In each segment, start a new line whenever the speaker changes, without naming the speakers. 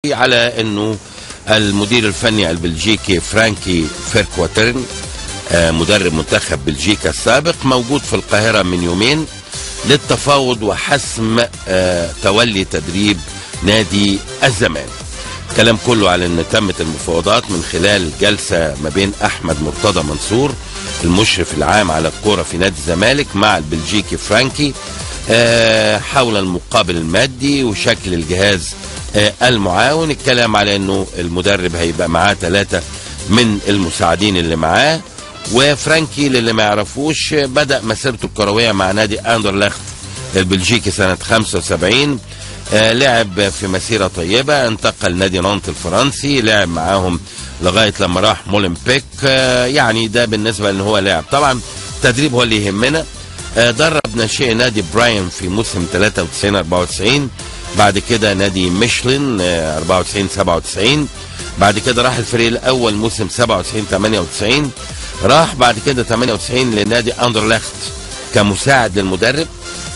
على انه المدير الفني البلجيكي فرانكي فيركواترن مدرب منتخب بلجيكا السابق موجود في القاهرة من يومين للتفاوض وحسم تولي تدريب نادي الزمالك. كلام كله على ان تمت المفاوضات من خلال جلسة ما بين احمد مرتضى منصور المشرف العام على الكرة في نادي الزمالك مع البلجيكي فرانكي حول المقابل المادي وشكل الجهاز المعاون. الكلام على انه المدرب هيبقى معاه 3 من المساعدين اللي معاه، وفرانكي للي ما يعرفوش بدأ مسيرته الكروية مع نادي اندرلخت البلجيكي سنة 75. لعب في مسيرة طيبة، انتقل نادي نانت الفرنسي، لعب معاهم لغاية لما راح مولمبيك. يعني ده بالنسبة ان هو لعب. طبعا التدريب هو اللي يهمنا. درب ناشئ نادي براين في موسم 93-94، بعد كده نادي ميشلين 94-97، بعد كده راح الفريق الاول موسم 97-98، راح بعد كده 98 لنادي اندرلخت كمساعد للمدرب،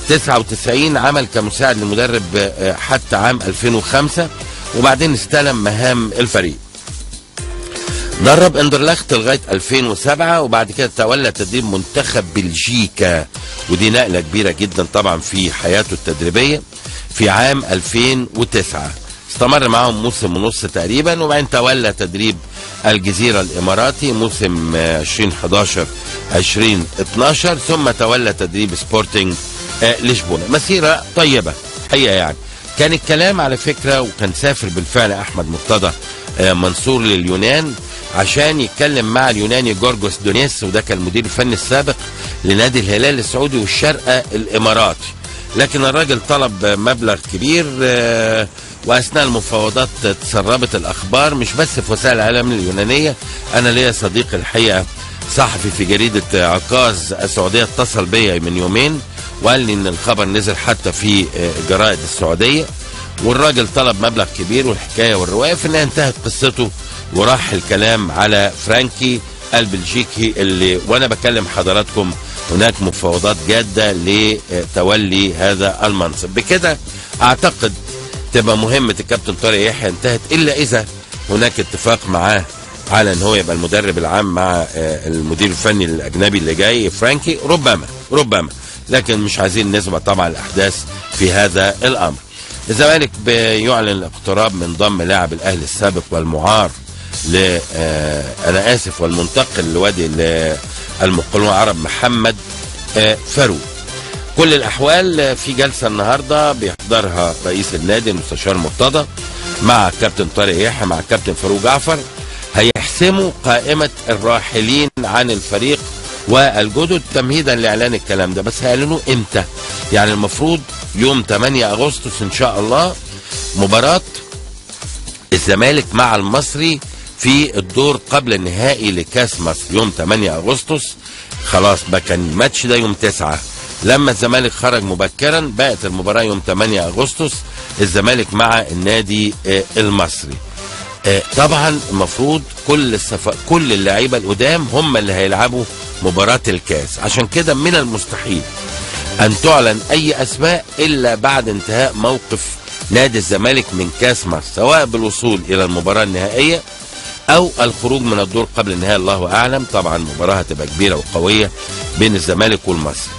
99 عمل كمساعد للمدرب حتى عام 2005، وبعدين استلم مهام الفريق. درب اندرلخت لغايه 2007، وبعد كده تولى تدريب منتخب بلجيكا، ودي نقله كبيره جدا طبعا في حياته التدريبيه. في عام 2009 استمر معاهم موسم ونص تقريبا، وبعدين تولى تدريب الجزيره الاماراتي موسم 2011-2012، ثم تولى تدريب سبورتنج لشبونه. مسيره طيبه حقيقه. يعني كان الكلام على فكره، وكان سافر بالفعل احمد مرتضى منصور لليونان عشان يتكلم مع اليوناني جورجوس دونيس، وده كان المدير الفني السابق لنادي الهلال السعودي والشارقة الاماراتي. لكن الراجل طلب مبلغ كبير، واثناء المفاوضات تسربت الاخبار مش بس في وسائل الاعلام اليونانيه. انا ليا صديق الحقيقه صحفي في جريده عكاظ السعوديه اتصل بيا من يومين وقال لي ان الخبر نزل حتى في جرائد السعوديه، والراجل طلب مبلغ كبير، والحكايه والروايه في انها انتهت قصته، وراح الكلام على فرانكي البلجيكي اللي وانا بكلم حضراتكم هناك مفاوضات جاده لتولي هذا المنصب. بكده اعتقد تبقى مهمه الكابتن طارق يحيى انتهت، الا اذا هناك اتفاق معاه على ان هو يبقى المدرب العام مع المدير الفني الاجنبي اللي جاي فرانكي، ربما لكن مش عايزين نسبة طبعا الاحداث في هذا الامر. الزمالك بيعلن الاقتراب من ضم لاعب الاهلي السابق والمعار انا اسف والمنتقل لوادي المقاولون العرب محمد فاروق. كل الاحوال في جلسه النهارده بيحضرها رئيس النادي المستشار مرتضى مع كابتن طارق يحيى مع كابتن فاروق جعفر، هيحسموا قائمه الراحلين عن الفريق والجدد تمهيدا لاعلان الكلام ده. بس هيعلنوه امتى؟ يعني المفروض يوم 8 اغسطس ان شاء الله مباراه الزمالك مع المصري في الدور قبل النهائي لكاس مصر يوم 8 اغسطس. خلاص بقى كان الماتش ده يوم 9، لما الزمالك خرج مبكرا بقت المباراه يوم 8 اغسطس الزمالك مع النادي المصري. طبعا المفروض كل اللعيبه القدام هم اللي هيلعبوا مباراه الكاس، عشان كده من المستحيل ان تعلن اي اسماء الا بعد انتهاء موقف نادي الزمالك من كاس مصر، سواء بالوصول الى المباراه النهائيه او الخروج من الدور قبل النهائي، الله اعلم. طبعا المباراه هتبقى كبيره وقويه بين الزمالك والمصري.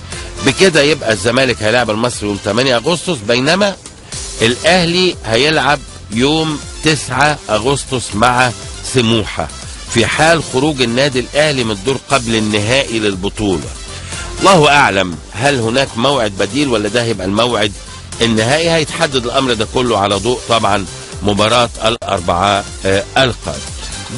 بكده يبقى الزمالك هيلاعب المصري يوم 8 اغسطس، بينما الاهلي هيلعب يوم 9 اغسطس مع سموحه في حال خروج النادي الاهلي من الدور قبل النهائي للبطوله. الله اعلم هل هناك موعد بديل ولا ده هيبقى الموعد النهائي. هيتحدد الامر ده كله على ضوء طبعا مباراه الاربعاء القادم.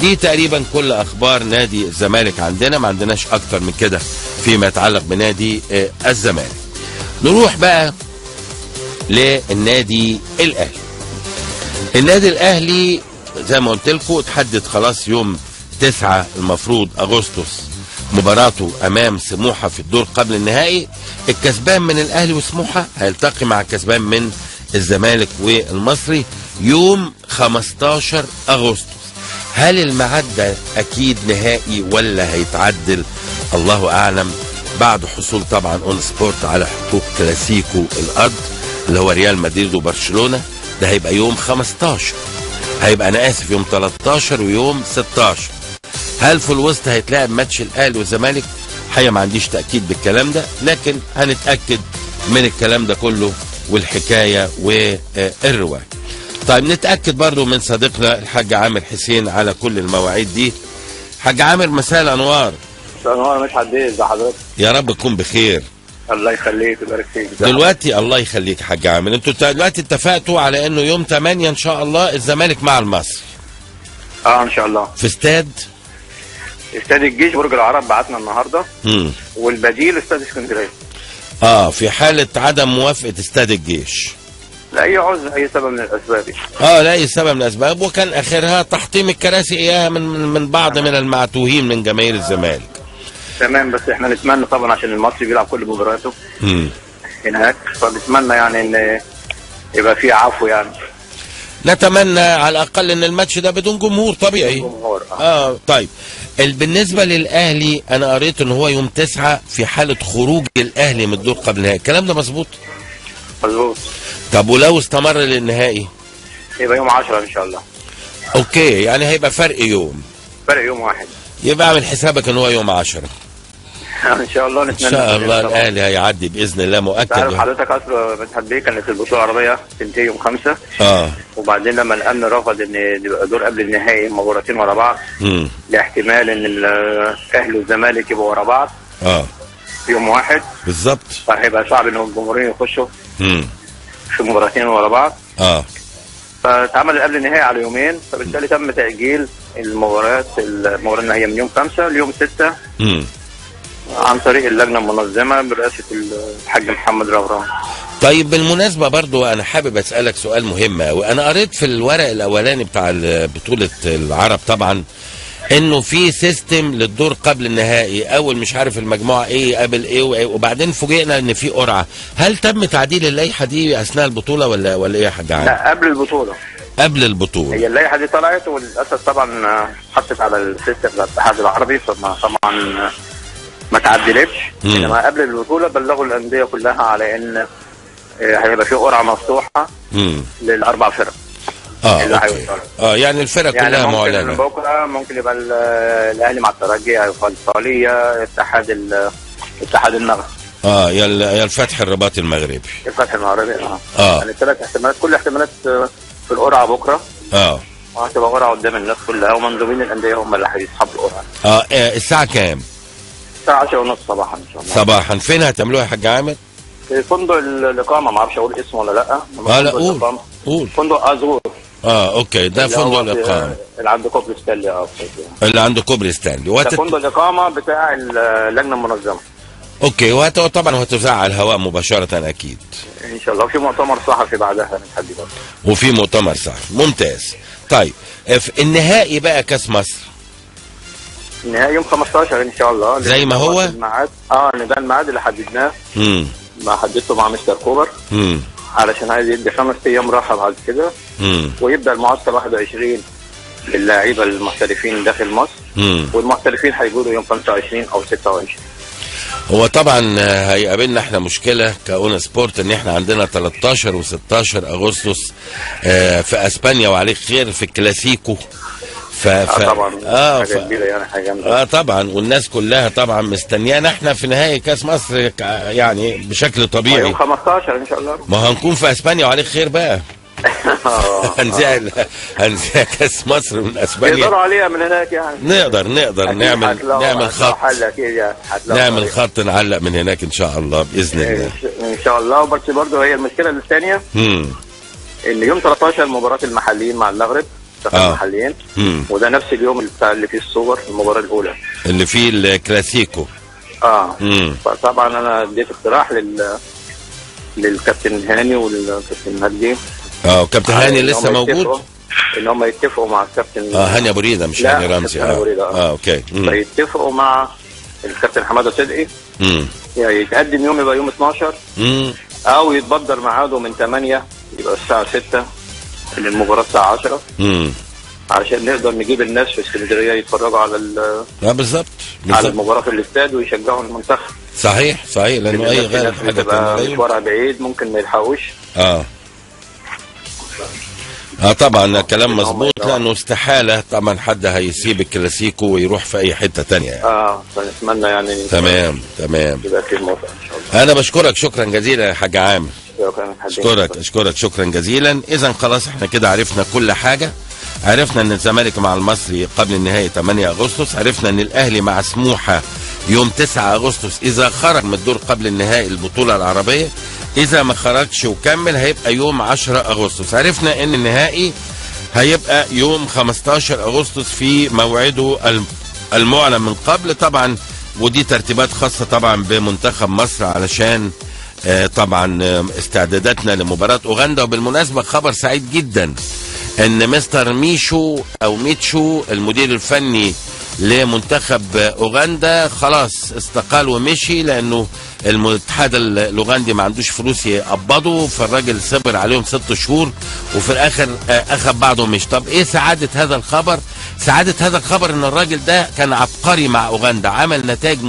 دي تقريبا كل اخبار نادي الزمالك عندنا، ما عندناش اكتر من كده فيما يتعلق بنادي الزمالك. نروح بقى للنادي الاهلي. النادي الاهلي زي ما قلت لكم اتحدد خلاص يوم 9 المفروض اغسطس مباراته امام سموحه في الدور قبل النهائي. الكسبان من الاهلي وسموحه هيلتقي مع الكسبان من الزمالك والمصري يوم 15 اغسطس. هل الميعاد ده اكيد نهائي ولا هيتعدل؟ الله اعلم، بعد حصول طبعا اون سبورت على حقوق كلاسيكو الارض اللي هو ريال مدريد وبرشلونه. ده هيبقى يوم 15. هيبقى انا اسف يوم 13 ويوم 16. هل في الوسط هيتلعب ماتش الاهلي والزمالك؟ حقيقة ما عنديش تاكيد بالكلام ده، لكن هنتاكد من الكلام ده كله والحكايه والروايه. طيب نتاكد برضو من صديقنا الحاج عامر حسين على كل المواعيد دي. حاج عامر مساء الانوار.
مساء الانوار. مش حد ازي حضرتك؟
يا رب تكون بخير.
الله يخليك ويبارك فيك.
دلوقتي الله يخليك حاج عامر، انتوا دلوقتي اتفقتوا على انه يوم 8 ان شاء الله الزمالك مع المصري.
ان شاء الله.
في استاد
الجيش برج العرب بعتنا النهارده. والبديل استاد اسكندريه.
في حاله عدم موافقه استاد الجيش
لاي عذر، اي سبب من الاسباب.
لاي سبب من الاسباب، وكان اخرها تحطيم الكراسي اياها من بعض من المعتوهين من جماهير الزمالك.
تمام، بس احنا نتمنى طبعا عشان المصري بيلعب كل مبارياته هناك، فنتمنى يعني ان يبقى في عفو يعني.
نتمنى على الاقل ان الماتش ده بدون جمهور طبيعي.
جمهور.
طيب بالنسبه للاهلي انا قريت ان هو يوم 9 في حاله خروج الاهلي من الدور قبل النهائي، الكلام ده مظبوط؟
مظبوط.
طب ولو استمر للنهائي؟
يبقى يوم 10 ان شاء الله.
اوكي، يعني هيبقى فرق يوم
واحد.
يبقى اعمل حسابك ان هو يوم 10
ان شاء الله. نتمنى
ان شاء الله الاهلي هيعدي باذن الله مؤكد.
تعرف حضرتك اصل مدحت بيه كانت البطوله العربيه تنتهي يوم 5. وبعدين لما الامن رفض ان يبقى دور قبل النهائي مباراتين ورا بعض، لاحتمال ان الاهلي والزمالك يبقوا ورا بعض في يوم واحد
بالظبط،
فهيبقى صعب ان الجمهورين يخشوا في مباراتين ورا بعض. فاتعمل قبل النهائي على يومين، فبالتالي تم تاجيل المباراه النهائيه من يوم 5 ليوم 6 عن طريق اللجنه المنظمه برئاسه الحاج محمد رغران.
طيب بالمناسبه برضو انا حابب اسالك سؤال مهم قوي. انا قريت في الورق الاولاني بتاع بطوله العرب طبعا انه في سيستم للدور قبل النهائي، اول مش عارف المجموعه ايه قبل ايه وبعدين فوجئنا ان في قرعه. هل تم تعديل اللائحه دي اثناء البطوله ولا ايه يا حاج عامر؟
لا، قبل البطوله. هي اللائحه دي طلعت وللاسف طبعا حطت على السيستم بتاع الاتحاد العربي، طبعا ما تعدلتش. انما قبل البطوله بلغوا الانديه كلها على ان هيبقى في قرعه مفتوحه للاربع فرق.
يعني الفرق كلها
يعني
معلنه.
بكره ممكن يبقى الاهلي مع الترجي، هيبقى الفيصليه، اتحاد المغرب.
يا الفتح الرباطي المغربي.
الفتح المغربي. يعني 3 احتمالات، كل احتمالات في القرعه بكره. وهتبقى قرعه قدام الناس كلها، ومندوبين الانديه هم اللي هيسحبوا القرعه.
الساعه كام؟
الساعه 10:30 صباحا ان شاء الله.
صباحا. فين هتعملوها يا حاج عامر؟
في فندق الاقامه، ما اعرفش اقول اسمه ولا لا.
لا قول.
فندق ازور.
اوكي، ده فندق الاقامه
اللي عنده كوبري ستانلي.
اللي عنده كوبري ستانلي.
ده فندق الاقامه بتاع اللجنه المنظمه.
اوكي، طبعا هتذاع على الهواء مباشره اكيد
ان شاء الله. وفي مؤتمر صحفي بعدها نتحدي برضه.
وفي مؤتمر صحفي ممتاز. طيب في النهائي بقى كاس مصر،
النهائي يوم 15 ان شاء الله
زي ما هو
الميعاد. ده الميعاد اللي حددناه. ما حددته مع مستر كوبر علشان عايز يدي 5 ايام راحه بعد كده. ويبدا المعسكر 21 للاعيبه المحترفين داخل مصر. والمحترفين هيجوا يوم 25 او 26.
هو طبعا هيقابلنا احنا مشكله كاونا سبورت ان احنا عندنا 13 و16 اغسطس في اسبانيا وعليك خير في الكلاسيكو.
طبعا حاجه كبيره يعني، حاجه جامده.
طبعا، والناس كلها طبعا مستنيانا احنا في نهائي كاس مصر يعني بشكل طبيعي
يوم 15 ان شاء الله.
ما هنكون في اسبانيا وعليك خير بقى. هنذيع كاس مصر من اسبانيا.
يقدروا عليها من هناك يعني.
نقدر نعمل خط. نعمل خط نعلق من هناك ان شاء الله باذن الله.
ان شاء الله. بس برضه هي المشكله الثانيه ان يوم 13 مباراه المحليين مع المغرب. المحليين. وده نفس اليوم اللي فيه الصور المباراه الاولى
اللي فيه الكلاسيكو.
فطبعا انا اديت اقتراح للكابتن هاني والكابتن هدي.
كابتن هاني لسه موجود؟
ان هم يتفقوا مع الكابتن
هاني ابو ريده مش هاني رمزي. اوكي.
فيتفقوا مع الكابتن حماده صدقي. يعني يتقدم يوم يبقى يوم 12. او يتبدر ميعاده من 8 يبقى الساعه 6 المباراه الساعه 10. عشان نقدر نجيب الناس في اسكندريه يتفرجوا على
بالظبط
على المباراه في الاستاد ويشجعوا المنتخب.
صحيح لانه اي غير
حاجه مشوارها بعيد ممكن ما يلحقوش.
طبعا كلام مظبوط، لانه استحاله طبعا حد هيسيب الكلاسيكو ويروح في اي حته ثانيه يعني.
فنتمنى يعني
تمام
يبقى في موافقه ان شاء الله.
انا بشكرك شكرا جزيلا يا حاج عامر. اشكرك شكرا جزيلا. اذا خلاص احنا كده عرفنا كل حاجه. عرفنا ان الزمالك مع المصري قبل النهائي 8 اغسطس، عرفنا ان الاهلي مع سموحه يوم 9 اغسطس اذا خرج من الدور قبل النهائي البطوله العربيه، اذا ما خرجش وكمل هيبقى يوم 10 اغسطس. عرفنا ان النهائي هيبقى يوم 15 اغسطس في موعده المعلن من قبل طبعا، ودي ترتيبات خاصه طبعا بمنتخب مصر علشان طبعا استعداداتنا لمباراه اوغندا. وبالمناسبه خبر سعيد جدا ان مستر ميشو او ميتشو المدير الفني لمنتخب اوغندا خلاص استقال ومشي، لانه الاتحاد الاوغندي ما عندوش فلوس يقبضوا، فالراجل صبر عليهم 6 شهور وفي الاخر اخذ بعضه ومشي. طب ايه سعاده هذا الخبر؟ سعاده هذا الخبر ان الراجل ده كان عبقري مع اوغندا، عمل نتائج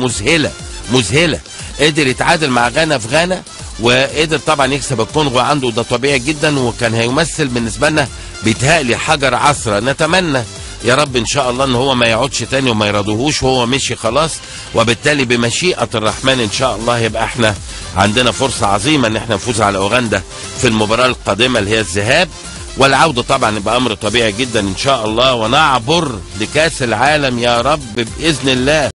مذهله، قدر يتعادل مع غانا في غانا، وقدر طبعا يكسب الكونغو عنده، ده طبيعي جدا، وكان هيمثل بالنسبه لنا بيتهيألي حجر عثره. نتمنى يا رب ان شاء الله ان هو ما يقعدش تاني وما يرضوهوش وهو مشي خلاص، وبالتالي بمشيئه الرحمن ان شاء الله يبقى احنا عندنا فرصه عظيمه ان احنا نفوز على اوغندا في المباراه القادمه اللي هي الذهاب، والعوده طبعا يبقى امر طبيعي جدا ان شاء الله، ونعبر لكاس العالم يا رب باذن الله.